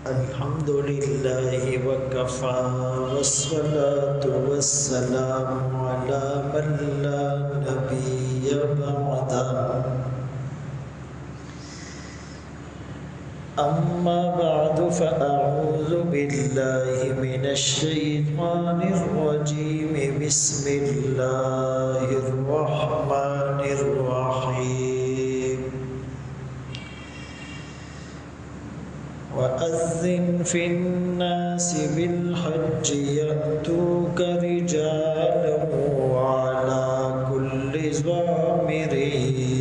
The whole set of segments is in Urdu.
الحمد لله وكفى والصلاة والسلام على من لا نبي بعده أما بعد فأعوذ بالله من الشيطان الرجيم بسم الله الرحمن الرحيم وأذن في الناس بالحج يأتوك رجالا وعلى كل ضامر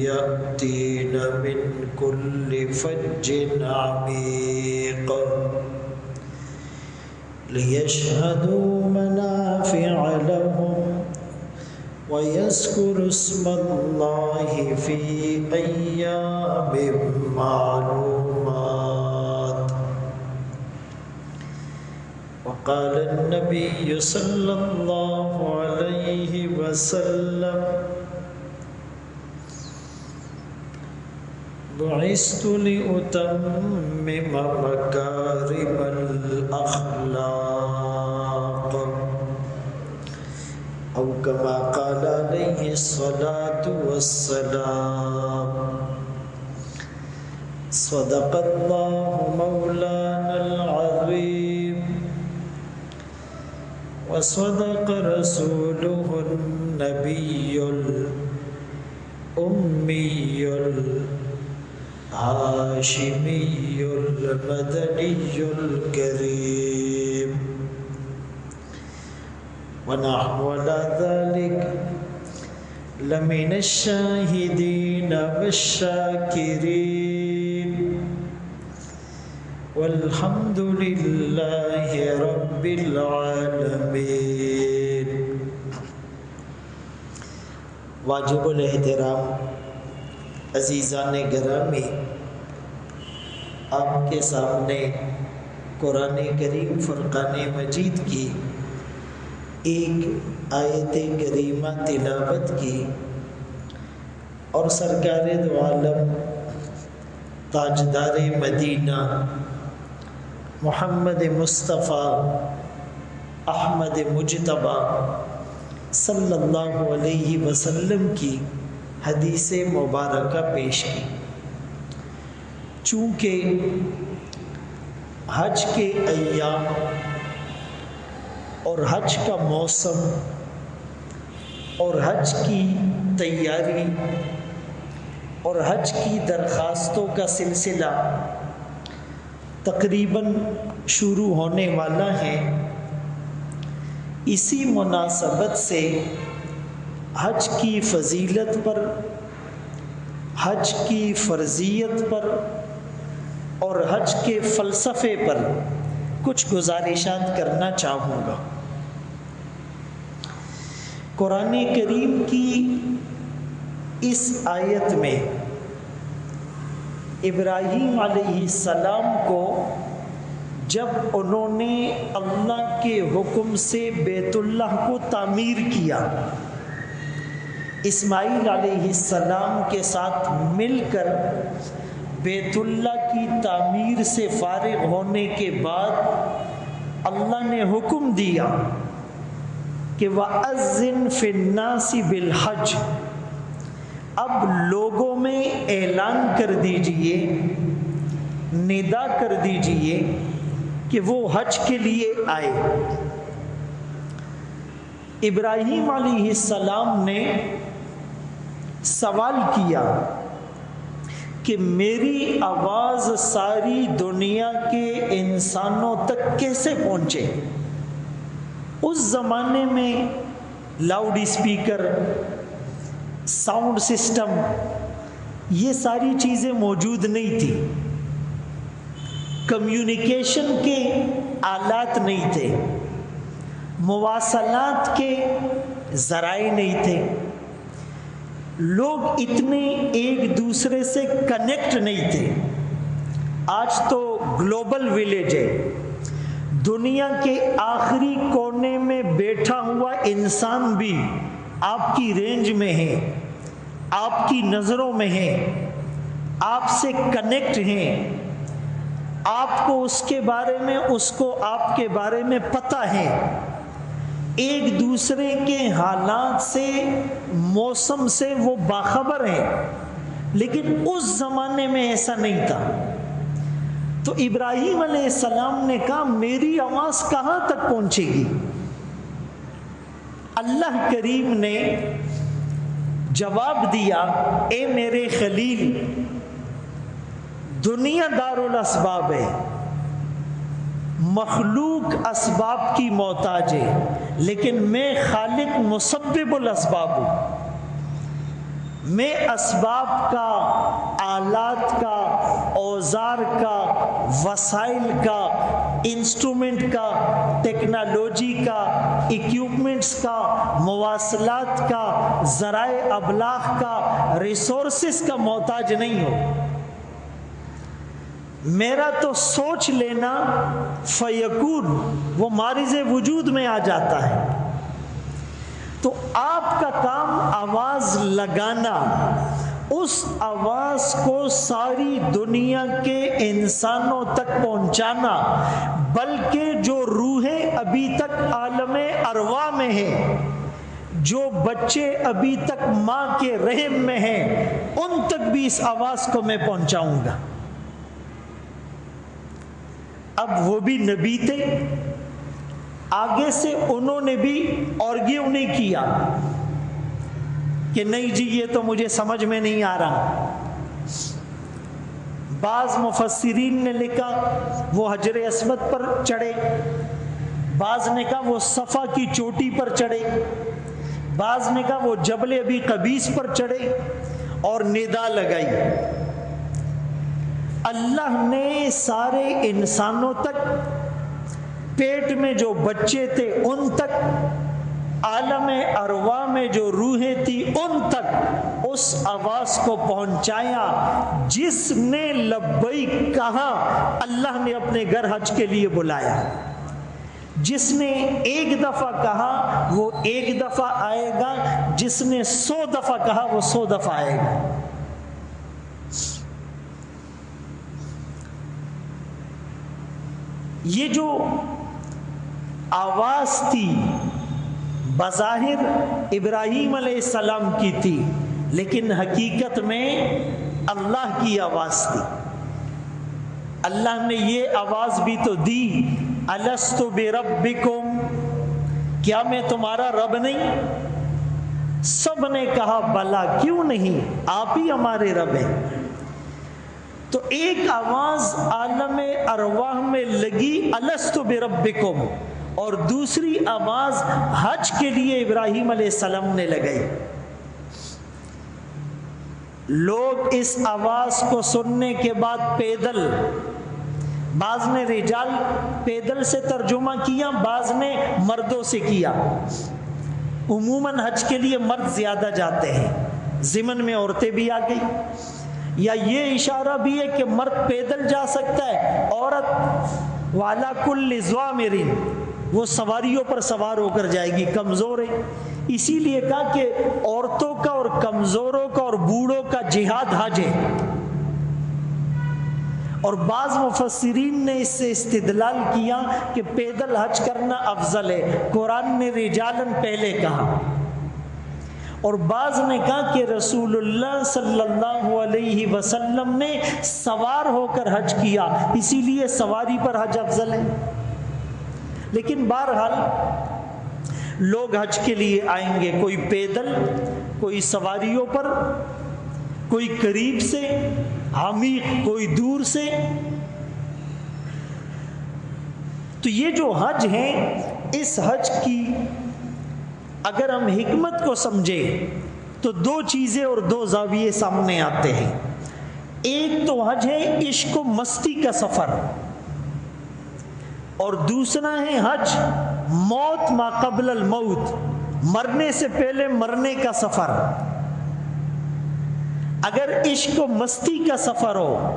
يأتين من كل فج عميق ليشهدوا منافع لهم ويذكروا اسم الله في أيام معلومات. وقال النبي صلى الله عليه وسلم بعثت لأتمم مكارم الأخلاق أو كما قال عليه الصلاة والسلام. صدق الله مولانا العظيم وصدق رسوله النبي الأمي الهاشمي المدني الكريم ونحن على ذلك لمن الشاهدين والشاكرين والحمد لله رب العالمين. واجب الاحترام عزیزان گرامی، آپ کے سامنے قرآن کریم فرقان مجید کی ایک آیت کریمہ تلاوت کی اور سرکار دو عالم تاجدار مدینہ محمد مصطفیٰ احمد مجتبیٰ صلی اللہ علیہ وسلم کی حدیث مبارکہ پیش کی. چونکہ حج کے ایام اور حج کا موسم اور حج کی تیاری اور حج کی درخواستوں کا سلسلہ تقریباً شروع ہونے والا ہے، اسی مناسبت سے حج کی فضیلت پر، حج کی فرضیت پر اور حج کے فلسفے پر کچھ گزارشات کرنا چاہوں گا. قرآن کریم کی اس آیت میں ابراہیم علیہ السلام کو جب انہوں نے اللہ کے حکم سے بیت اللہ کو تعمیر کیا، اسماعیل علیہ السلام کے ساتھ مل کر بیت اللہ کی تعمیر سے فارغ ہونے کے بعد اللہ نے حکم دیا کہ وَأَذِّن فِي النَّاسِ بِالْحَجِّ، اب لوگوں میں اعلان کر دیجئے، ندا کر دیجئے کہ وہ حج کے لیے آئے. ابراہیم علیہ السلام نے سوال کیا کہ میری آواز ساری دنیا کے انسانوں تک کیسے پہنچے؟ اس زمانے میں لاؤڈ اسپیکر، ساؤنڈ سسٹم، یہ ساری چیزیں موجود نہیں تھی، کمیونیکیشن کے آلات نہیں تھے، مواصلات کے ذرائع نہیں تھے، لوگ اتنے ایک دوسرے سے کنیکٹ نہیں تھے. آج تو گلوبل ولیج ہے، دنیا کے آخری کونے میں بیٹھا ہوا انسان بھی آپ کی رینج میں ہے، آپ کی نظروں میں ہے. آپ سے کنیکٹ ہیں، آپ کو اس کے بارے میں، اس کو آپ کے بارے میں پتہ ہے، ایک دوسرے کے حالات سے، موسم سے وہ باخبر ہیں، لیکن اس زمانے میں ایسا نہیں تھا۔ تو ابراہیم علیہ السلام نے کہا میری آواز کہاں تک پہنچے گی؟ اللہ کریم نے جواب دیا، اے میرے خلیل، دنیا دار الاسباب ہے، مخلوق اسباب کی محتاج ہے، لیکن میں خالق مسبب الاسباب ہوں۔ میں اسباب کا، آلات کا، اوزار کا، وسائل کا، انسٹرومنٹ کا، ٹیکنالوجی کا، ایکوپمنٹس کا، مواصلات کا، ذرائع ابلاغ کا، ریسورسز کا محتاج نہیں ہوں۔ میرا تو سوچ لینا فیکون، وہ مارز وجود میں آ جاتا ہے۔ تو آپ کا کام آواز لگانا، اس آواز کو ساری دنیا کے انسانوں تک پہنچانا، بلکہ جو روحیں ابھی تک عالم ارواح میں ہیں، جو بچے ابھی تک ماں کے رحم میں ہیں، ان تک بھی اس آواز کو میں پہنچاؤں گا۔ اب وہ بھی نبی تھے، آگے سے انہوں نے بھی آرگیو نہیں کیا کہ نہیں جی یہ تو مجھے سمجھ میں نہیں آ رہا۔ بعض مفسرین نے لکھا وہ حجر اسود پر چڑھے، بعض نے کہا وہ صفا کی چوٹی پر چڑھے، بعض نے کہا وہ جبل ابی قبیس پر چڑھے اور ندا لگائی۔ اللہ نے سارے انسانوں تک، پیٹ میں جو بچے تھے ان تک، عالم ارواح میں جو روحیں تھی ان تک اس آواز کو پہنچایا۔ جس نے لبیک کہا اللہ نے اپنے گھر حج کے لیے بلایا، جس نے ایک دفعہ کہا وہ ایک دفعہ آئے گا، جس نے 100 دفعہ کہا وہ 100 دفعہ آئے گا۔ یہ جو آواز تھی بظاہر ابراہیم علیہ السلام کی تھی، لیکن حقیقت میں اللہ کی آواز تھی۔ اللہ نے یہ آواز بھی تو دی، الست بربکم، کیا میں تمہارا رب نہیں؟ سب نے کہا بلا، کیوں نہیں، آپ ہی ہمارے رب ہیں۔ تو ایک آواز عالم ارواح میں لگی الست بربکم، اور دوسری آواز حج کے لیے ابراہیم علیہ السلام نے لگائی۔ لوگ اس آواز کو سننے کے بعد پیدل، بعض نے رجال پیدل سے ترجمہ کیا، بعض نے مردوں سے کیا۔ عموماً حج کے لیے مرد زیادہ جاتے ہیں، ضمن میں عورتیں بھی آ گئی، یا یہ اشارہ بھی ہے کہ مرد پیدل جا سکتا ہے، عورت والا کل ضامر، وہ سواریوں پر سوار ہو کر جائے گی، کمزور ہے۔ اسی لیے کہا کہ عورتوں کا اور کمزوروں کا اور بوڑھوں کا جہاد حج ہے۔ اور بعض مفسرین نے اس سے استدلال کیا کہ پیدل حج کرنا افضل ہے، قرآن نے رجالن پہلے کہا، اور بعض نے کہا کہ رسول اللہ صلی اللہ علیہ وسلم نے سوار ہو کر حج کیا، اسی لیے سواری پر حج افضل ہے۔ لیکن بہرحال لوگ حج کے لیے آئیں گے، کوئی پیدل، کوئی سواریوں پر، کوئی قریب سے، عمیق کوئی دور سے۔ تو یہ جو حج ہے، اس حج کی اگر ہم حکمت کو سمجھیں تو دو چیزیں اور دو زاویے سامنے آتے ہیں۔ ایک تو حج ہے عشق و مستی کا سفر، اور دوسرا ہے حج موت ما قبل الموت، مرنے سے پہلے مرنے کا سفر۔ اگر عشق و مستی کا سفر ہو،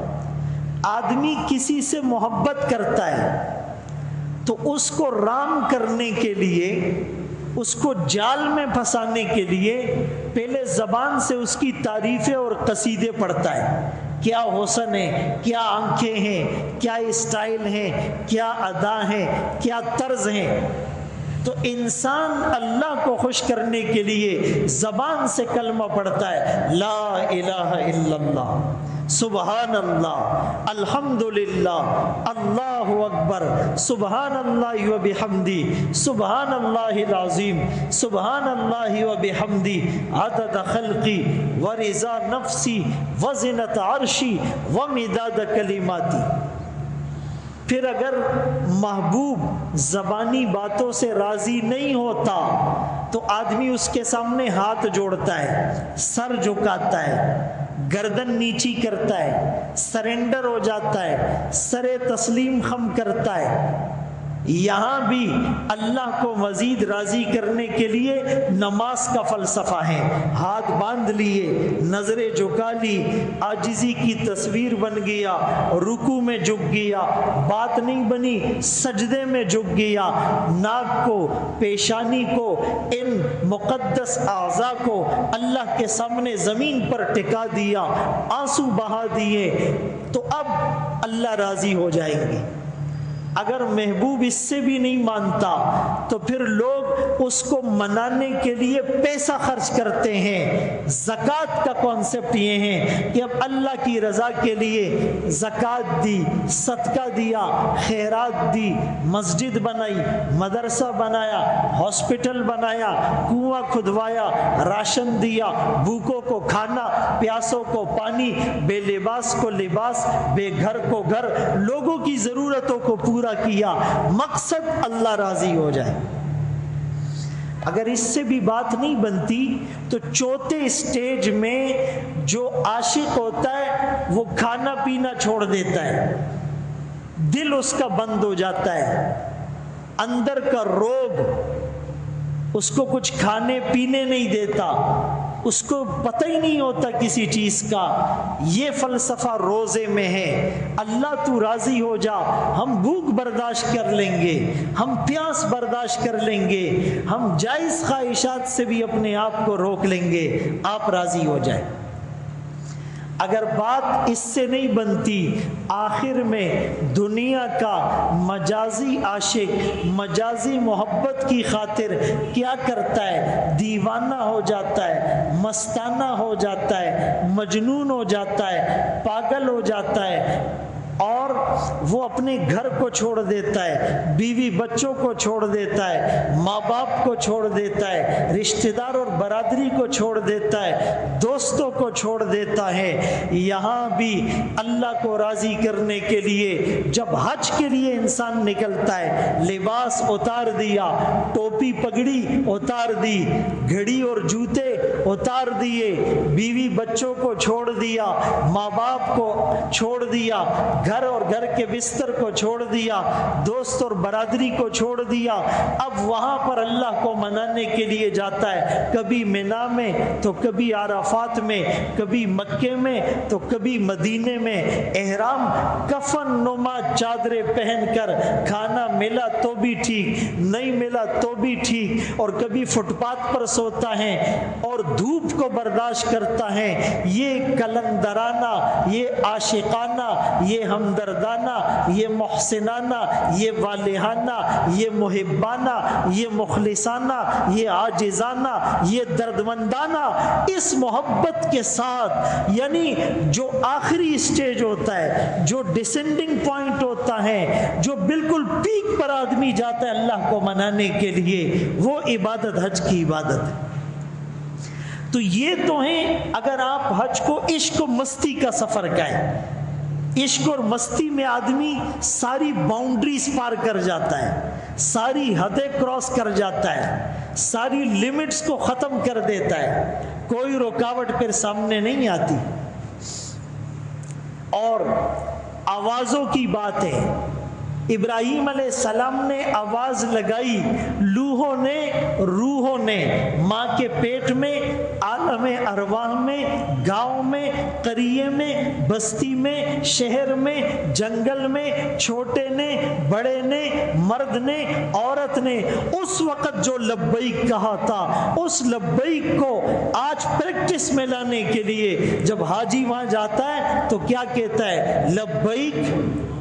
آدمی کسی سے محبت کرتا ہے تو اس کو رام کرنے کے لیے، اس کو جال میں پھنسانے کے لیے پہلے زبان سے اس کی تعریفیں اور قصیدے پڑھتا ہے، کیا حسن ہے، کیا آنکھیں ہیں، کیا اسٹائل ہیں، کیا ادا ہے، کیا طرز ہیں۔ تو انسان اللہ کو خوش کرنے کے لیے زبان سے کلمہ پڑھتا ہے، لا الہ الا اللہ، سبحان اللہ، الحمدللہ، اللہ اکبر، سبحان اللہ و بحمدی، سبحان اللہ العظیم، سبحان اللہ و بحمدی، عدد خلقی و رضا نفسی و زنت عرشی و مداد کلماتی۔ پھر اگر محبوب زبانی باتوں سے راضی نہیں ہوتا تو آدمی اس کے سامنے ہاتھ جوڑتا ہے، سر جھکاتا ہے، گردن نیچی کرتا ہے، سرنڈر ہو جاتا ہے، سر تسلیم خم کرتا ہے۔ یہاں بھی اللہ کو مزید راضی کرنے کے لیے نماز کا فلسفہ ہے، ہاتھ باندھ لیے، نظریں جھکا لی، عاجزی کی تصویر بن گیا، رکوع میں جھک گیا، بات نہیں بنی، سجدے میں جھک گیا، ناک کو، پیشانی کو، ان مقدس اعضاء کو اللہ کے سامنے زمین پر ٹکا دیا، آنسو بہا دیے، تو اب اللہ راضی ہو جائیں گے۔ اگر محبوب اس سے بھی نہیں مانتا تو پھر لوگ اس کو منانے کے لیے پیسہ خرچ کرتے ہیں۔ زکوٰۃ کا کانسیپٹ یہ ہے کہ اب اللہ کی رضا کے لیے زکوٰۃ دی، صدقہ دیا، خیرات دی، مسجد بنائی، مدرسہ بنایا، ہاسپٹل بنایا، کنواں کھدوایا، راشن دیا، بھوکوں کو کھانا، پیاسوں کو پانی، بے لباس کو لباس، بے گھر کو گھر، لوگوں کی ضرورتوں کو پورا کیا، مقصد اللہ راضی ہو جائے۔ اگر اس سے بھی بات نہیں بنتی تو چوتھے اسٹیج میں جو عاشق ہوتا ہے وہ کھانا پینا چھوڑ دیتا ہے، دل اس کا بند ہو جاتا ہے، اندر کا روگ اس کو کچھ کھانے پینے نہیں دیتا، اس کو پتہ ہی نہیں ہوتا کسی چیز کا۔ یہ فلسفہ روزے میں ہے، اللہ تو راضی ہو جا، ہم بھوک برداشت کر لیں گے، ہم پیاس برداشت کر لیں گے، ہم جائز خواہشات سے بھی اپنے آپ کو روک لیں گے، آپ راضی ہو جائیں۔ اگر بات اس سے نہیں بنتی، آخر میں دنیا کا مجازی عاشق مجازی محبت کی خاطر کیا کرتا ہے؟ دیوانہ ہو جاتا ہے، مستانہ ہو جاتا ہے، مجنون ہو جاتا ہے، پاگل ہو جاتا ہے، اور وہ اپنے گھر کو چھوڑ دیتا ہے، بیوی بچوں کو چھوڑ دیتا ہے، ماں باپ کو چھوڑ دیتا ہے، رشتہ دار اور برادری کو چھوڑ دیتا ہے، دوستوں کو چھوڑ دیتا ہے۔ یہاں بھی اللہ کو راضی کرنے کے لیے جب حج کے لیے انسان نکلتا ہے، لباس اتار دیا، ٹوپی پگڑی اتار دی، گھڑی اور جوتے اتار دیے، بیوی بچوں کو چھوڑ دیا، ماں باپ کو چھوڑ دیا، گھر اور گھر کے بستر کو چھوڑ دیا، دوست اور برادری کو چھوڑ دیا، اب وہاں پر اللہ کو منانے کے لیے جاتا ہے، کبھی مینا میں تو کبھی عرفات میں، کبھی مکے میں تو کبھی مدینے میں، احرام کفن نما چادریں پہن کر، کھانا ملا تو بھی ٹھیک، نہیں ملا تو بھی ٹھیک، اور کبھی فٹ پاتھ پر سوتا ہے اور دھوپ کو برداشت کرتا ہے۔ یہ کلندرانہ، یہ عاشقانہ، یہ ہمدردانہ، یہ محسنانہ، یہ والہانہ، یہ محبانہ، یہ مخلصانہ، یہ عاجزانہ، یہ دردمندانہ، اس محبت کے ساتھ، یعنی جو آخری اسٹیج ہوتا ہے، جو ڈسینڈنگ پوائنٹ ہوتا ہے، جو بالکل پیک پر آدمی جاتا ہے اللہ کو منانے کے لیے، وہ عبادت حج کی عبادت ہے۔ تو یہ تو ہیں اگر آپ حج کو عشق و مستی کا سفر کہیں۔ عشق اور مستی میں آدمی ساری باؤنڈریز پار کر جاتا ہے، ساری حدیں کراس کر جاتا ہے، ساری لیمٹس کو ختم کر دیتا ہے، کوئی رکاوٹ پھر سامنے نہیں آتی۔ اور آوازوں کی بات ہے، ابراہیم علیہ السلام نے آواز لگائی، لوحوں نے، روحوں نے، ماں کے پیٹ میں عالم ارواح میں، گاؤں میں، قریے میں، بستی میں، شہر میں، جنگل میں، چھوٹے نے، بڑے نے، مرد نے، عورت نے اس وقت جو لبیک کہا تھا، اس لبیک کو آج پریکٹس میں لانے کے لیے جب حاجی وہاں جاتا ہے تو کیا کہتا ہے؟ لبیک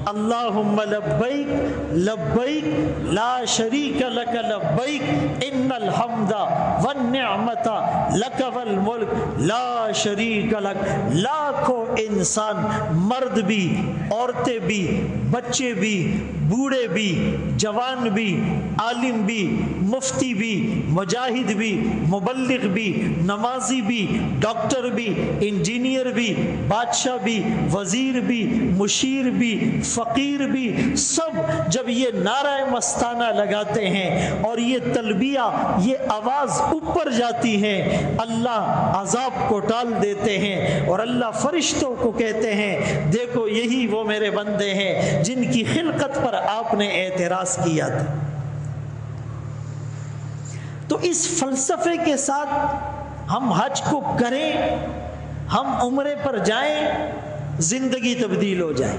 اللہم لبیک لبیک لا شریک لک لبیک ان الحمد والنعمت لک والملک لا شریک لک۔ لاکھوں انسان، مرد بھی، عورتیں بھی، بچے بھی، بوڑھے بھی، جوان بھی، عالم بھی، مفتی بھی، مجاہد بھی، مبلغ بھی، نمازی بھی، ڈاکٹر بھی، انجینئر بھی، بادشاہ بھی، وزیر بھی، مشیر بھی، فقیر بھی، سب جب یہ نعرہ مستانہ لگاتے ہیں اور یہ تلبیہ، یہ آواز اوپر جاتی ہے، اللہ عذاب کو ٹال دیتے ہیں اور اللہ فرشتوں کو کہتے ہیں دیکھو یہی وہ میرے بندے ہیں جن کی خلقت پر آپ نے اعتراض کیا تھا۔ تو اس فلسفے کے ساتھ ہم حج کو کریں، ہم عمرے پر جائیں، زندگی تبدیل ہو جائے۔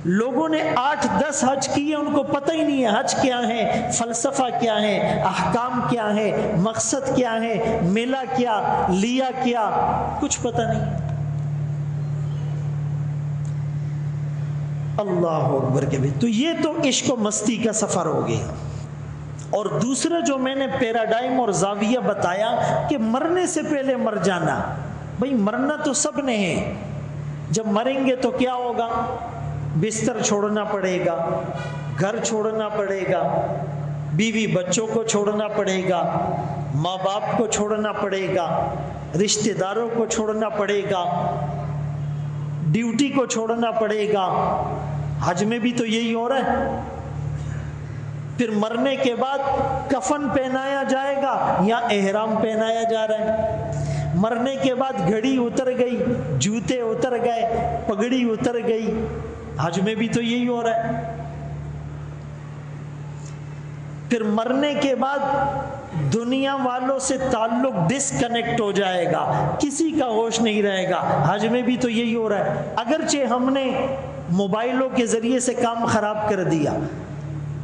لوگوں نے 8-10 حج کیے، ان کو پتہ ہی نہیں ہے حج کیا ہے، فلسفہ کیا ہے، احکام کیا ہے، مقصد کیا ہے، ملا کیا، لیا کیا، کچھ پتہ نہیں۔ اللہ اکبر کے بھی تو یہ تو عشق و مستی کا سفر ہو گیا۔ اور دوسرا جو میں نے پیراڈائم اور زاویہ بتایا کہ مرنے سے پہلے مر جانا، بھئی مرنا تو سب نے ہے، جب مریں گے تو کیا ہوگا؟ بستر چھوڑنا پڑے گا، گھر چھوڑنا پڑے گا، بیوی بچوں کو چھوڑنا پڑے گا، ماں باپ کو چھوڑنا پڑے گا، رشتہ داروں کو چھوڑنا پڑے گا، ڈیوٹی کو چھوڑنا پڑے گا۔ حج میں بھی تو یہی ہو رہا ہے۔ پھر مرنے کے بعد کفن پہنایا جائے گا یا احرام پہنایا جا رہا ہے؟ مرنے کے بعد گھڑی اتر گئی، جوتے اتر گئے، پگڑی اتر گئی۔ حج میں بھی تو یہی ہو رہا ہے۔ پھر مرنے کے بعد دنیا والوں سے تعلق ڈسکنیکٹ ہو جائے گا، کسی کا ہوش نہیں رہے گا۔ حج میں بھی تو یہی ہو رہا ہے۔ اگرچہ ہم نے موبائلوں کے ذریعے سے کام خراب کر دیا،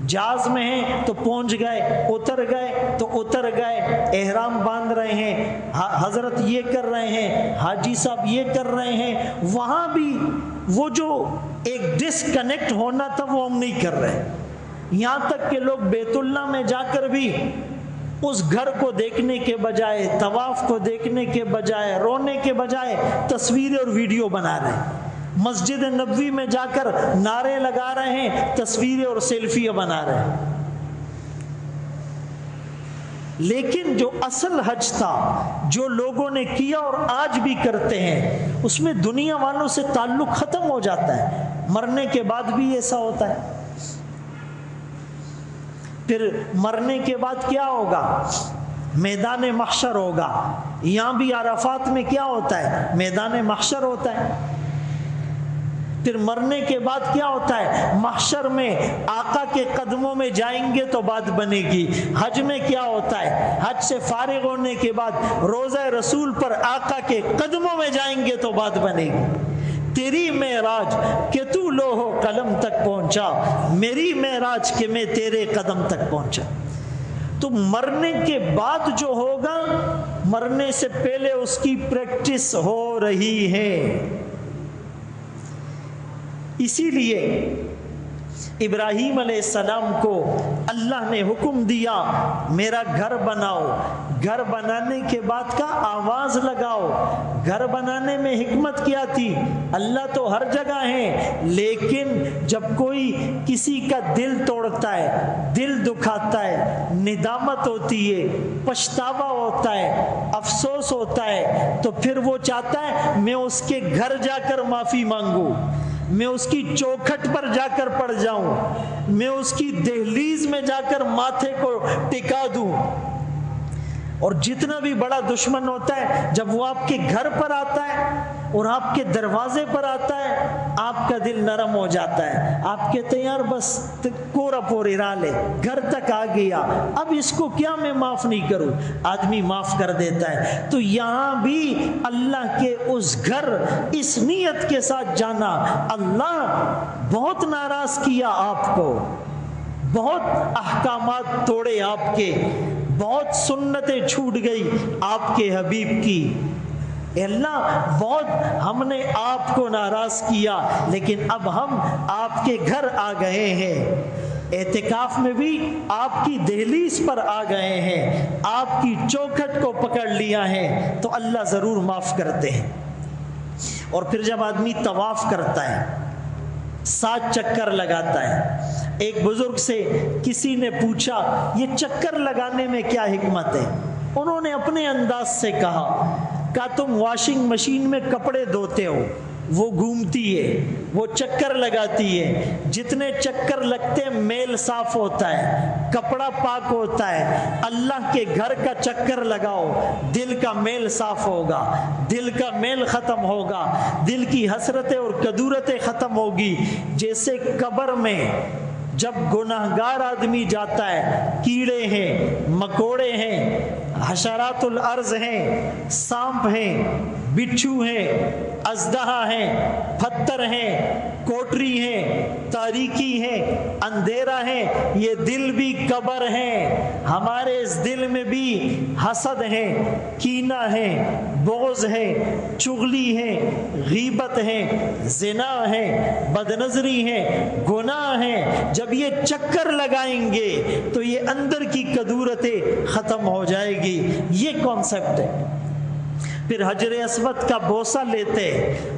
جہاز میں ہیں تو پہنچ گئے، اتر گئے تو اتر گئے، احرام باندھ رہے ہیں، حضرت یہ کر رہے ہیں، حاجی صاحب یہ کر رہے ہیں، وہاں بھی وہ جو ایک ڈسکنیکٹ ہونا تھا وہ ہم نہیں کر رہے۔ یہاں تک کہ لوگ بیت اللہ میں جا کر بھی اس گھر کو دیکھنے کے بجائے، طواف کو دیکھنے کے بجائے، رونے کے بجائے تصویریں اور ویڈیو بنا رہے ہیں۔ مسجد نبوی میں جا کر نعرے لگا رہے ہیں، تصویریں اور سیلفیاں بنا رہے ہیں۔ لیکن جو اصل حج تھا، جو لوگوں نے کیا اور آج بھی کرتے ہیں، اس میں دنیا والوں سے تعلق ختم ہو جاتا ہے۔ مرنے کے بعد بھی ایسا ہوتا ہے۔ پھر مرنے کے بعد کیا ہوگا؟ میدان محشر ہوگا۔ یہاں بھی عرفات میں کیا ہوتا ہے؟ میدان محشر ہوتا ہے۔ پھر مرنے کے بعد کیا ہوتا ہے؟ محشر میں آقا کے قدموں میں جائیں گے تو بات بنے گی۔ حج میں کیا ہوتا ہے؟ حج سے فارغ ہونے کے بعد روضہ رسول پر آقا کے قدموں میں جائیں گے تو بات بنے گی۔ تیری معراج کہ تو لوح و قلم تک پہنچا، میری معراج کہ میں تیرے قدم تک پہنچا۔ تو مرنے کے بعد جو ہوگا، مرنے سے پہلے اس کی پریکٹس ہو رہی ہے۔ اسی لیے ابراہیم علیہ السلام کو اللہ نے حکم دیا میرا گھر بناؤ۔ گھر بنانے کے بعد کا آواز لگاؤ۔ گھر بنانے میں حکمت کیا تھی؟ اللہ تو ہر جگہ ہے، لیکن جب کوئی کسی کا دل توڑتا ہے، دل دکھاتا ہے، ندامت ہوتی ہے، پچھتاوا ہوتا ہے، افسوس ہوتا ہے، تو پھر وہ چاہتا ہے میں اس کے گھر جا کر معافی مانگوں، میں اس کی چوکھٹ پر جا کر پڑ جاؤں، میں اس کی دہلیز میں جا کر ماتھے کو ٹکا دوں۔ اور جتنا بھی بڑا دشمن ہوتا ہے، جب وہ آپ کے گھر پر آتا ہے اور آپ کے دروازے پر آتا ہے، آپ کا دل نرم ہو جاتا ہے، آپ کہتے ہیں یار بس کورا پوری رالے گھر تک آ گیا، اب اس کو کیا میں معاف نہیں کروں، آدمی معاف کر دیتا ہے۔ تو یہاں بھی اللہ کے اس گھر اس نیت کے ساتھ جانا، اللہ بہت ناراض کیا آپ کو، بہت احکامات توڑے آپ کے، بہت سنتیں چھوٹ گئی آپ کے حبیب کی، اے اللہ بہت ہم نے آپ کو ناراض کیا، لیکن اب ہم آپ کے گھر آ گئے ہیں، اعتکاف میں بھی آپ کی دہلیز پر آ گئے ہیں، آپ کی چوکھٹ کو پکڑ لیا ہے، تو اللہ ضرور معاف کرتے ہیں۔ اور پھر جب آدمی طواف کرتا ہے، 7 چکر لگاتا ہے، ایک بزرگ سے کسی نے پوچھا یہ چکر لگانے میں کیا حکمت ہے؟ انہوں نے اپنے انداز سے کہا تم واشنگ مشین میں کپڑے دھوتے ہو، وہ گھومتی ہے، وہ چکر لگاتی ہے، جتنے چکر لگتے ہیں میل صاف ہوتا ہے، کپڑا پاک ہوتا ہے، اللہ کے گھر کا چکر لگاؤ، دل کا میل صاف ہوگا، دل کا میل ختم ہوگا، دل کی حسرتیں اور کدورتیں ختم ہوگی۔ جیسے قبر میں جب گناہگار آدمی جاتا ہے، کیڑے ہیں، مکوڑے ہیں، حشرات الارض ہیں، سانپ ہیں، بچھو ہیں، اژدہا ہیں، پتھر ہیں، کوٹری ہیں، تاریکی ہے، اندھیرا ہے، یہ دل بھی قبر ہے، ہمارے اس دل میں بھی حسد ہے، کینہ ہے، بغض ہے، چغلی ہے، غیبت ہے، زنا ہے، بدنظری ہے، گناہ ہے۔ جب یہ چکر لگائیں گے تو یہ اندر کی کدورتیں ختم ہو جائے گی، یہ کانسیپٹ ہے۔ پھر حجر اسود کا بوسہ لیتے،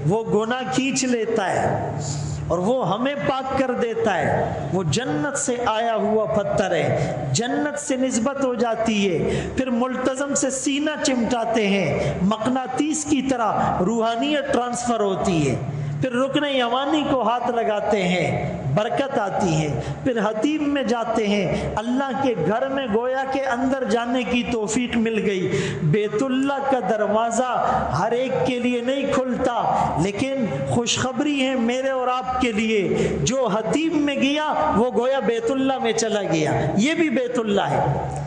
وہ گناہ کھینچ لیتا ہے اور وہ ہمیں پاک کر دیتا ہے، وہ جنت سے آیا ہوا پتھر ہے، جنت سے نسبت ہو جاتی ہے۔ پھر ملتزم سے سینہ چمٹاتے ہیں، مقناطیس کی طرح روحانیت ٹرانسفر ہوتی ہے۔ پھر رکن یمانی کو ہاتھ لگاتے ہیں، برکت آتی ہے۔ پھر حتیم میں جاتے ہیں، اللہ کے گھر میں گویا کے اندر جانے کی توفیق مل گئی۔ بیت اللہ کا دروازہ ہر ایک کے لیے نہیں کھلتا، لیکن خوشخبری ہے میرے اور آپ کے لیے، جو حتیم میں گیا وہ گویا بیت اللہ میں چلا گیا، یہ بھی بیت اللہ ہے۔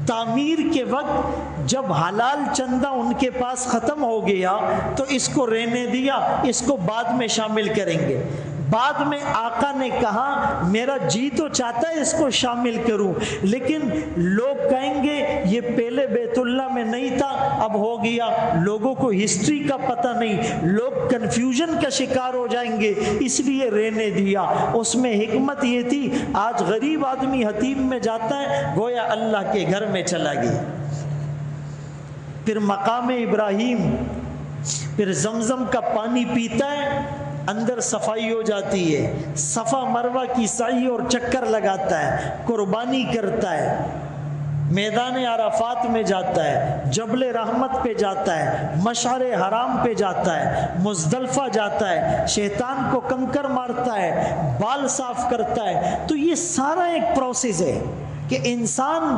تعمیر کے وقت جب حلال چندہ ان کے پاس ختم ہو گیا تو اس کو رہنے دیا، اس کو بعد میں شامل کریں گے۔ بعد میں آقا نے کہا میرا جی تو چاہتا ہے اس کو شامل کروں، لیکن لوگ کہیں گے یہ پہلے بیت اللہ میں نہیں تھا اب ہو گیا، لوگوں کو ہسٹری کا پتہ نہیں، لوگ کنفیوژن کا شکار ہو جائیں گے، اس لیے رہنے دیا۔ اس میں حکمت یہ تھی، آج غریب آدمی حتیم میں جاتا ہے گویا اللہ کے گھر میں چلا گیا۔ پھر مقام ابراہیم، پھر زمزم کا پانی پیتا ہے، اندر صفائی ہو جاتی ہے، صفا مروہ کی سعی اور چکر لگاتا ہے، قربانی کرتا ہے، میدان عرفات میں جاتا ہے، جبل رحمت پہ جاتا ہے، مشعر حرام پہ جاتا ہے، مزدلفہ جاتا ہے، شیطان کو کنکر مارتا ہے، بال صاف کرتا ہے۔ تو یہ سارا ایک پروسیس ہے کہ انسان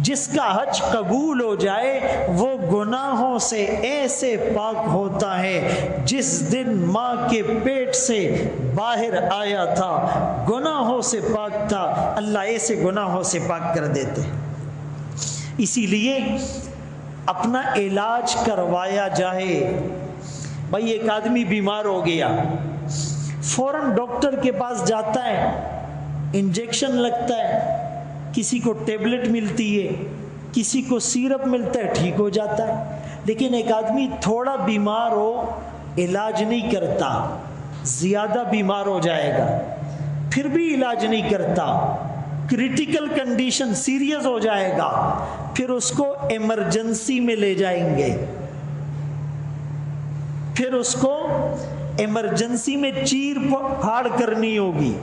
جس کا حج قبول ہو جائے وہ گناہوں سے ایسے پاک ہوتا ہے جس دن ماں کے پیٹ سے باہر آیا تھا، گناہوں سے پاک تھا، اللہ ایسے گناہوں سے پاک کر دیتے۔ اسی لیے اپنا علاج کروایا جائے۔ بھائی ایک آدمی بیمار ہو گیا، فوراً ڈاکٹر کے پاس جاتا ہے، انجیکشن لگتا ہے، کسی کو ٹیبلٹ ملتی ہے، کسی کو سیرپ ملتا ہے، ٹھیک ہو جاتا ہے۔ لیکن ایک آدمی تھوڑا بیمار ہو علاج نہیں کرتا، زیادہ بیمار ہو جائے گا پھر بھی علاج نہیں کرتا، کریٹیکل کنڈیشن سیریس ہو جائے گا پھر اس کو ایمرجنسی میں لے جائیں گے، پھر اس کو ایمرجنسی میں چیر پھاڑ کرنی ہوگی،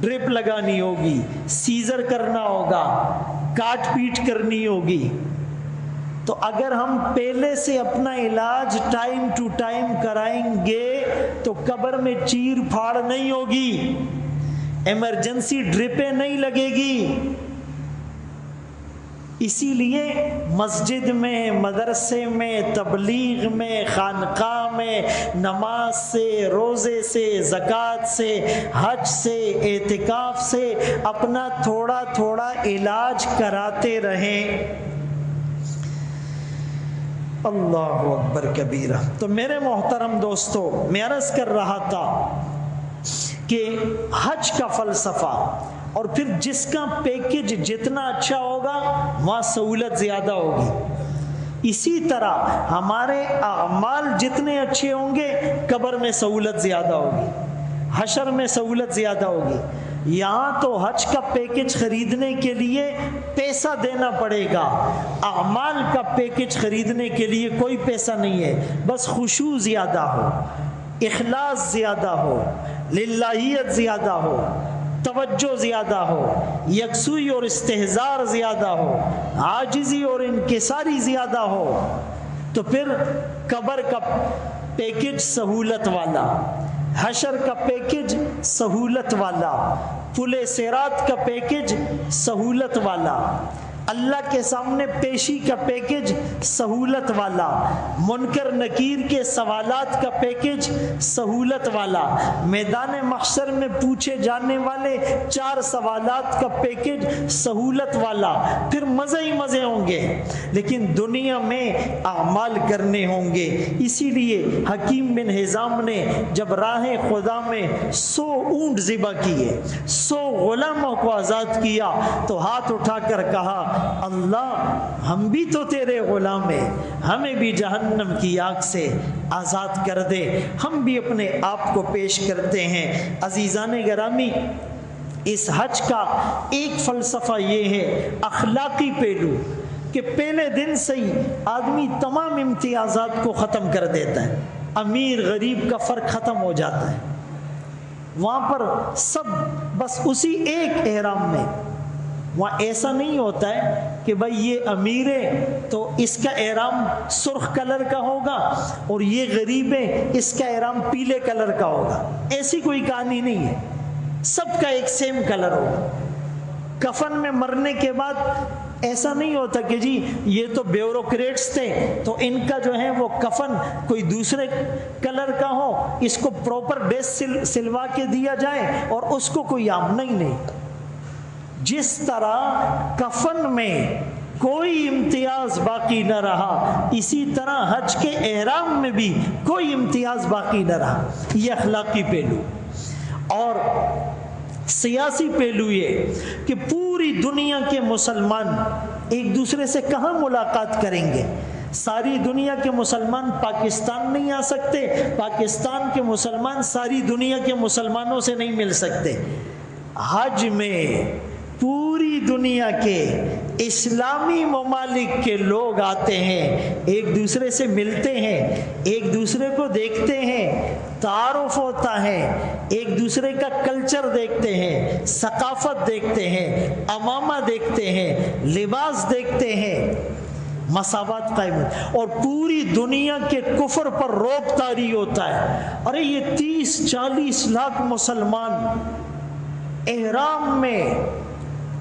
ڈرپ لگانی ہوگی، سیزر کرنا ہوگا، کاٹ پیٹ کرنی ہوگی۔ تو اگر ہم پہلے سے اپنا علاج ٹائم ٹو ٹائم کرائیں گے تو قبر میں چیر پھاڑ نہیں ہوگی، ایمرجنسی ڈرپیں نہیں لگے گی۔ اسی لیے مسجد میں، مدرسے میں، تبلیغ میں، خانقاہ میں، نماز سے، روزے سے، زکوٰۃ سے، حج سے، اعتکاف سے اپنا تھوڑا تھوڑا علاج کراتے رہیں۔ اللہ اکبر کبیرہ۔ تو میرے محترم دوستو، میں عرض کر رہا تھا کہ حج کا فلسفہ، اور پھر جس کا پیکج جتنا اچھا ہوگا وہاں سہولت زیادہ ہوگی۔ اسی طرح ہمارے اعمال جتنے اچھے ہوں گے قبر میں سہولت زیادہ ہوگی، حشر میں سہولت زیادہ ہوگی۔ یہاں تو حج کا پیکج خریدنے کے لیے پیسہ دینا پڑے گا، اعمال کا پیکج خریدنے کے لیے کوئی پیسہ نہیں ہے، بس خشوع زیادہ ہو، اخلاص زیادہ ہو، للہیت زیادہ ہو، توجہ زیادہ ہو، یکسوئی اور استحضار زیادہ ہو، عاجزی اور انکساری زیادہ ہو، تو پھر قبر کا پیکج سہولت والا، حشر کا پیکج سہولت والا، پل صراط کا پیکج سہولت والا، اللہ کے سامنے پیشی کا پیکج سہولت والا، منکر نکیر کے سوالات کا پیکج سہولت والا، میدان محشر میں پوچھے جانے والے 4 سوالات کا پیکج سہولت والا، پھر مزے ہی مزے ہوں گے۔ لیکن دنیا میں اعمال کرنے ہوں گے۔ اسی لیے حکیم بن حزام نے جب راہ خدا میں 100 اونٹ ذبح کیے، 100 غلاموں کو آزاد کیا، تو ہاتھ اٹھا کر کہا، اللہ ہم بھی تو تیرے غلام ہیں، ہمیں بھی جہنم کی آگ سے آزاد کر دے۔ ہم بھی اپنے آپ کو پیش کرتے ہیں۔ عزیزان گرامی، اس حج کا ایک فلسفہ یہ ہے، اخلاقی پہلو، کہ پہلے دن سے ہی آدمی تمام امتیازات کو ختم کر دیتا ہے، امیر غریب کا فرق ختم ہو جاتا ہے۔ وہاں پر سب بس اسی ایک احرام میں، وہاں ایسا نہیں ہوتا ہے کہ بھائی یہ امیر ہے تو اس کا احرام سرخ کلر کا ہوگا اور یہ غریب ہے اس کا احرام پیلے کلر کا ہوگا، ایسی کوئی کہانی نہیں ہے، سب کا ایک سیم کلر ہوگا۔ کفن میں مرنے کے بعد ایسا نہیں ہوتا کہ جی یہ تو بیوروکریٹس تھے تو ان کا جو ہے وہ کفن کوئی دوسرے کلر کا ہو، اس کو پراپر ڈریس سلوا کے دیا جائے اور اس کو کوئی عام نہیں۔ جس طرح کفن میں کوئی امتیاز باقی نہ رہا، اسی طرح حج کے احرام میں بھی کوئی امتیاز باقی نہ رہا۔ یہ اخلاقی پہلو۔ اور سیاسی پہلو یہ کہ پوری دنیا کے مسلمان ایک دوسرے سے کہاں ملاقات کریں گے؟ ساری دنیا کے مسلمان پاکستان نہیں آ سکتے، پاکستان کے مسلمان ساری دنیا کے مسلمانوں سے نہیں مل سکتے۔ حج میں پوری دنیا کے اسلامی ممالک کے لوگ آتے ہیں، ایک دوسرے سے ملتے ہیں، ایک دوسرے کو دیکھتے ہیں، تعارف ہوتا ہے، ایک دوسرے کا کلچر دیکھتے ہیں، ثقافت دیکھتے ہیں، عمامہ دیکھتے ہیں، لباس دیکھتے ہیں، مساوات قائم ہے، اور پوری دنیا کے کفر پر روب طاری ہوتا ہے۔ ارے یہ 30-40 لاکھ مسلمان احرام میں،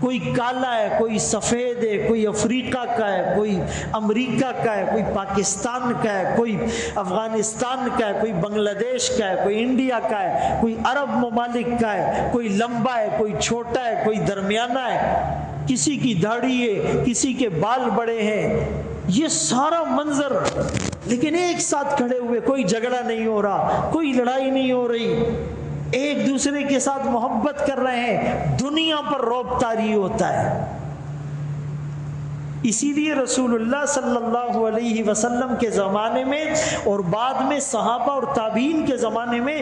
کوئی کالا ہے، کوئی سفید ہے، کوئی افریقہ کا ہے، کوئی امریکہ کا ہے، کوئی پاکستان کا ہے، کوئی افغانستان کا ہے، کوئی بنگلہ دیش کا ہے، کوئی انڈیا کا ہے، کوئی عرب ممالک کا ہے، کوئی لمبا ہے، کوئی چھوٹا ہے، کوئی درمیانہ ہے، کسی کی داڑھی ہے، کسی کے بال بڑے ہیں، یہ سارا منظر، لیکن ایک ساتھ کھڑے ہوئے، کوئی جھگڑا نہیں ہو رہا، کوئی لڑائی نہیں ہو رہی، ایک دوسرے کے ساتھ محبت کر رہے ہیں، دنیا پر روب طاری ہوتا ہے۔ اسی لیے رسول اللہ صلی اللہ علیہ وسلم کے زمانے میں اور بعد میں صحابہ اور تابعین کے زمانے میں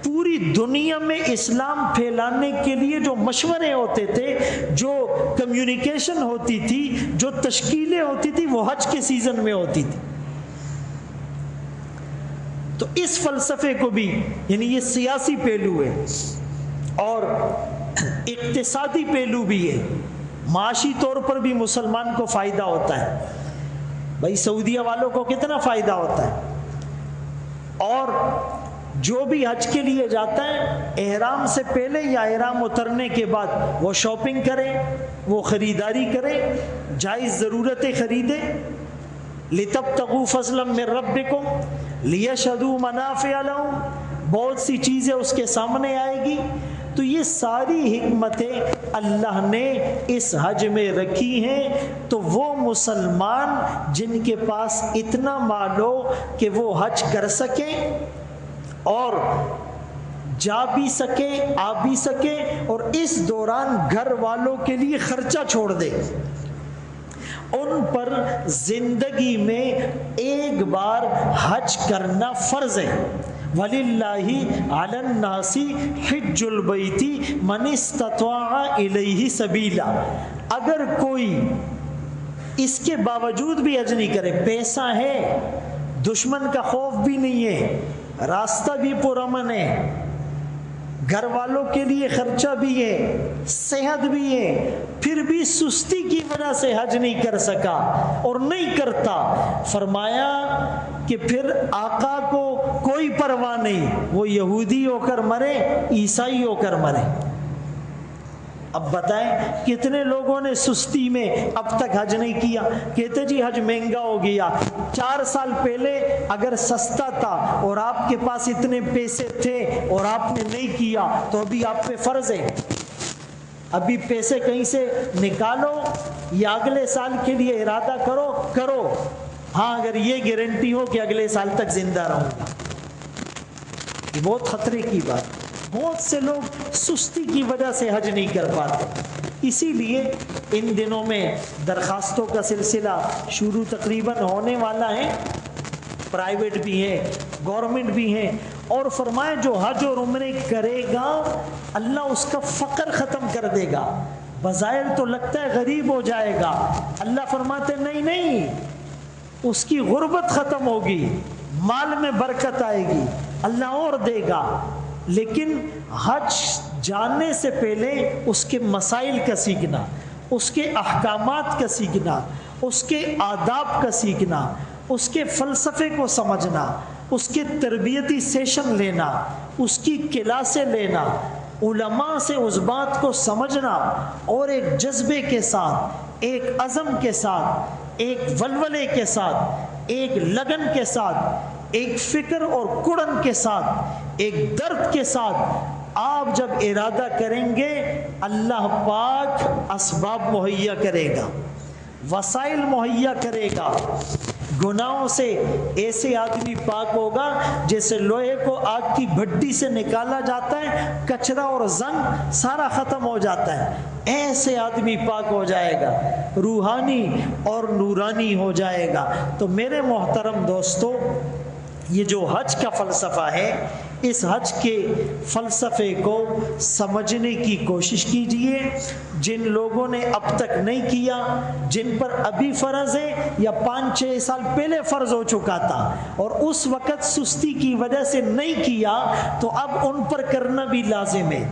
پوری دنیا میں اسلام پھیلانے کے لیے جو مشورے ہوتے تھے، جو کمیونیکیشن ہوتی تھی، جو تشکیلیں ہوتی تھی، وہ حج کے سیزن میں ہوتی تھی۔ تو اس فلسفے کو بھی، یعنی یہ سیاسی پہلو ہے اور اقتصادی پہلو بھی ہے، معاشی طور پر بھی مسلمان کو فائدہ ہوتا ہے۔ بھائی سعودیہ والوں کو کتنا فائدہ ہوتا ہے، اور جو بھی حج کے لیے جاتا ہے احرام سے پہلے یا احرام اترنے کے بعد وہ شاپنگ کرے، وہ خریداری کرے، جائز ضرورتیں خریدے، لِتَبْتَغُوا فَضْلًا مِّن رَبِّكُمْ لِيَشْهَدُوا مَنَافِعَ لَهُمْ، بہت سی چیزیں اس کے سامنے آئے گی۔ تو یہ ساری حکمتیں اللہ نے اس حج میں رکھی ہیں، تو وہ مسلمان جن کے پاس اتنا مال ہو کہ وہ حج کر سکیں اور جا بھی سکے، آ بھی سکے، اور اس دوران گھر والوں کے لیے خرچہ چھوڑ دے، ان پر زندگی میں ایک بار حج کرنا فرض ہے۔ وَلِلَّهِ عَلَى النَّاسِ حِجُّ الْبَيْتِ مَنِ اسْتَطَاعَ إِلَيْهِ سَبِيلًا، اگر کوئی اس کے باوجود بھی حج نہیں کرے، پیسہ ہے، دشمن کا خوف بھی نہیں ہے، راستہ بھی پرامن ہے، گھر والوں کے لیے خرچہ بھی ہے، صحت بھی ہے، پھر بھی سستی کی وجہ سے حج نہیں کر سکا اور نہیں کرتا، فرمایا کہ پھر آقا کو کوئی پرواہ نہیں، وہ یہودی ہو کر مرے، عیسائی ہو کر مرے۔ اب بتائیں کتنے لوگوں نے سستی میں اب تک حج نہیں کیا، کہتے جی حج مہنگا ہو گیا۔ 4 سال پہلے اگر سستا تھا اور آپ کے پاس اتنے پیسے تھے اور آپ نے نہیں کیا تو ابھی آپ پہ فرض ہے، ابھی پیسے کہیں سے نکالو یا اگلے سال کے لیے ارادہ کرو، ہاں اگر یہ گارنٹی ہو کہ اگلے سال تک زندہ رہوں گا۔ یہ بہت خطرے کی بات، بہت سے لوگ سستی کی وجہ سے حج نہیں کر پاتے۔ اسی لیے ان دنوں میں درخواستوں کا سلسلہ شروع تقریباً ہونے والا ہے، پرائیویٹ بھی ہیں، گورنمنٹ بھی ہیں، اور فرمائے جو حج اور عمرے کرے گا اللہ اس کا فقر ختم کر دے گا۔ بظاہر تو لگتا ہے غریب ہو جائے گا، اللہ فرماتے نہیں، اس کی غربت ختم ہوگی، مال میں برکت آئے گی، اللہ اور دے گا۔ لیکن حج جانے سے پہلے اس کے مسائل کا سیکھنا، اس کے احکامات کا سیکھنا، اس کے آداب کا سیکھنا، اس کے فلسفے کو سمجھنا، اس کے تربیتی سیشن لینا، اس کی کلاسیں لینا، علماء سے اس بات کو سمجھنا، اور ایک جذبے کے ساتھ، ایک عزم کے ساتھ، ایک ولولے کے ساتھ، ایک لگن کے ساتھ، ایک فکر اور کڑن کے ساتھ، ایک درد کے ساتھ آپ جب ارادہ کریں گے اللہ پاک اسباب مہیا کرے گا، وسائل مہیا کرے گا۔ گناہوں سے ایسے آدمی پاک ہوگا جیسے لوہے کو آگ کی بھٹی سے نکالا جاتا ہے، کچرا اور زنگ سارا ختم ہو جاتا ہے، ایسے آدمی پاک ہو جائے گا، روحانی اور نورانی ہو جائے گا۔ تو میرے محترم دوستو، یہ جو حج کا فلسفہ ہے، اس حج کے فلسفے کو سمجھنے کی کوشش کیجئے۔ جن لوگوں نے اب تک نہیں کیا، جن پر ابھی فرض ہے یا 5-6 سال پہلے فرض ہو چکا تھا اور اس وقت سستی کی وجہ سے نہیں کیا، تو اب ان پر کرنا بھی لازم ہے۔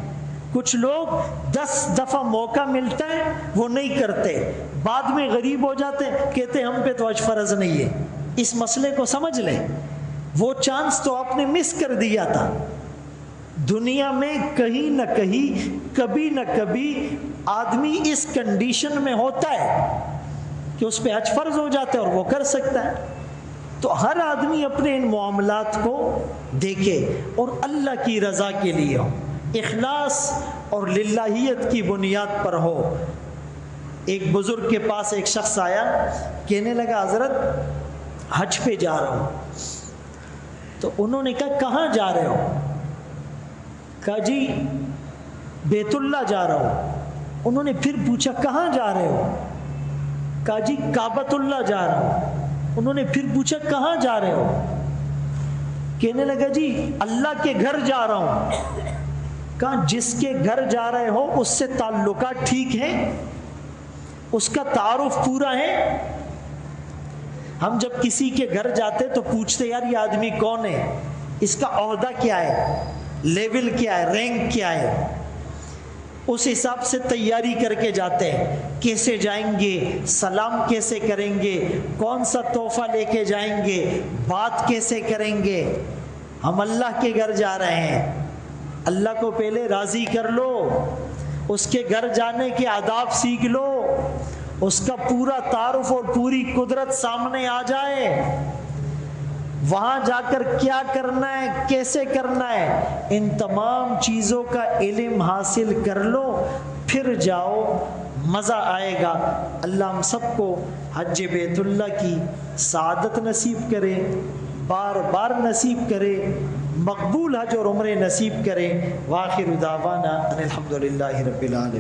کچھ لوگ 10 دفعہ موقع ملتا ہے وہ نہیں کرتے، بعد میں غریب ہو جاتے، کہتے ہم پہ تو حج فرض نہیں ہے۔ اس مسئلے کو سمجھ لیں، وہ چانس تو آپ نے مس کر دیا تھا۔ دنیا میں کہیں نہ کہیں، کبھی نہ کبھی آدمی اس کنڈیشن میں ہوتا ہے کہ اس پہ حج فرض ہو جاتا ہے اور وہ کر سکتا ہے۔ تو ہر آدمی اپنے ان معاملات کو دیکھے اور اللہ کی رضا کے لیے ہو، اخلاص اور للہیت کی بنیاد پر ہو۔ ایک بزرگ کے پاس ایک شخص آیا، کہنے لگا حضرت حج پہ جا رہا ہوں۔ تو انہوں نے کہا کہاں جا رہے ہو؟ کہا جی بیت اللہ جا رہا ہوں۔ انہوں نے پھر پوچھا کہاں جا رہے ہو؟ کہا جی کعبۃ اللہ جا رہا ہوں۔ انہوں نے پھر پوچھا کہاں جا رہے ہو؟ کہنے لگا جی اللہ کے گھر جا رہا ہوں۔ کہا جس کے گھر جا رہے ہو اس سے تعلقات ٹھیک ہیں، اس کا تعارف پورا ہے؟ ہم جب کسی کے گھر جاتے تو پوچھتے یار یہ آدمی کون ہے، اس کا عہدہ کیا ہے، لیول کیا ہے، رینک کیا ہے، اس حساب سے تیاری کر کے جاتے ہیں۔ کیسے جائیں گے، سلام کیسے کریں گے، کون سا تحفہ لے کے جائیں گے، بات کیسے کریں گے، ہم اللہ کے گھر جا رہے ہیں، اللہ کو پہلے راضی کر لو، اس کے گھر جانے کے آداب سیکھ لو، اس کا پورا تعارف اور پوری قدرت سامنے آ جائے، وہاں جا کر کیا کرنا ہے، کیسے کرنا ہے، ان تمام چیزوں کا علم حاصل کر لو، پھر جاؤ، مزہ آئے گا۔ اللہ ہم سب کو حج بیت اللہ کی سعادت نصیب کرے، بار بار نصیب کرے، مقبول حج اور عمرے نصیب کرے۔ وآخر دعوانا ان الحمد للہ رب العالمین۔